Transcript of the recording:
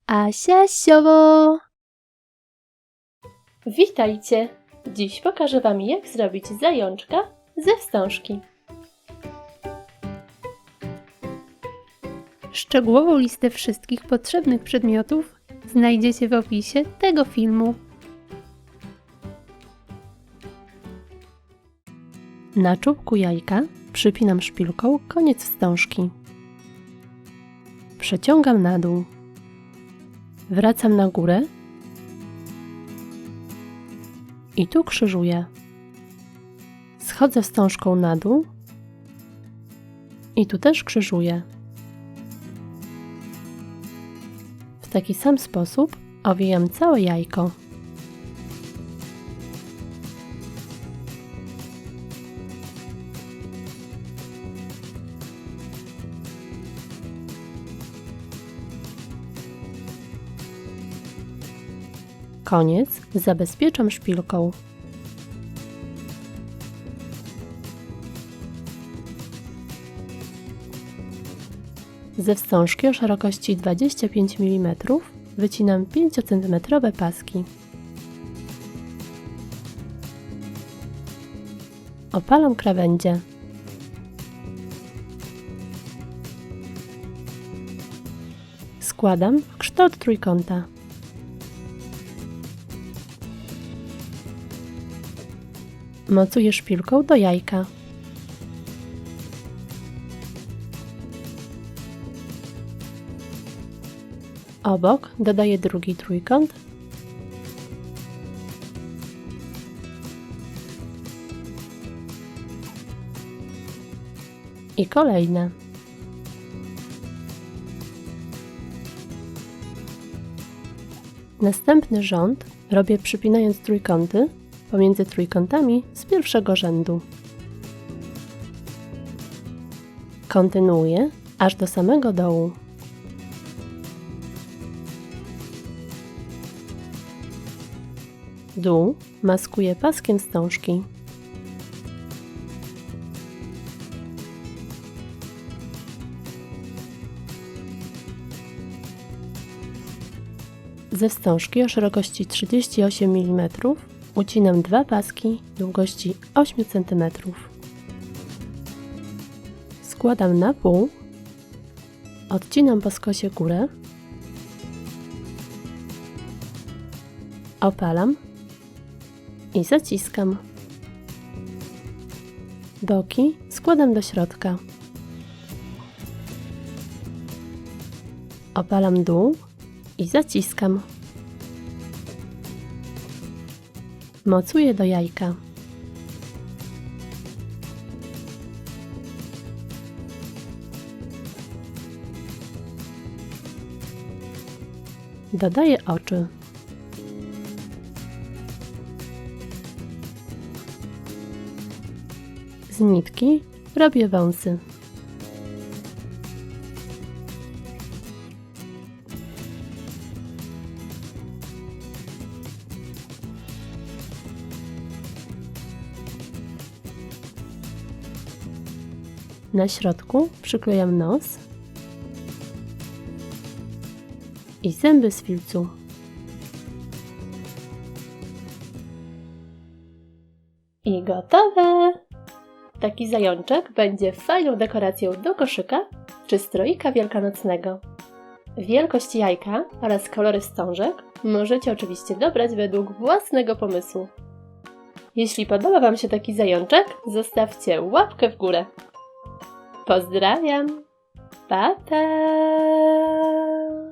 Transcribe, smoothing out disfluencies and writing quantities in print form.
Asia Siowo! Witajcie! Dziś pokażę Wam, jak zrobić zajączka ze wstążki. Szczegółową listę wszystkich potrzebnych przedmiotów znajdziecie w opisie tego filmu. Na czubku jajka przypinam szpilką koniec wstążki. Przeciągam na dół. Wracam na górę i tu krzyżuję. Schodzę wstążką na dół i tu też krzyżuję. W taki sam sposób owijam całe jajko. Koniec zabezpieczam szpilką. Ze wstążki o szerokości 25 mm wycinam 5 cm paski. Opalam krawędzie. Składam w kształt trójkąta. Mocuję szpilką do jajka. Obok dodaję drugi trójkąt i kolejne. Następny rząd robię przypinając trójkąty pomiędzy trójkątami z pierwszego rzędu. Kontynuuję aż do samego dołu. Dół maskuję paskiem wstążki. Ze wstążki o szerokości 38 mm ucinam dwa paski długości 8 cm. Składam na pół, odcinam po skosie górę, opalam i zaciskam. Boki składam do środka. Opalam dół i zaciskam. Mocuję do jajka. Dodaję oczy. Z nitki robię wąsy. Na środku przyklejam nos i zęby z filcu. I gotowe! Taki zajączek będzie fajną dekoracją do koszyka czy stroika wielkanocnego. Wielkość jajka oraz kolory wstążek możecie oczywiście dobrać według własnego pomysłu. Jeśli podoba Wam się taki zajączek, zostawcie łapkę w górę. Pozdrawiam! Pa, pa!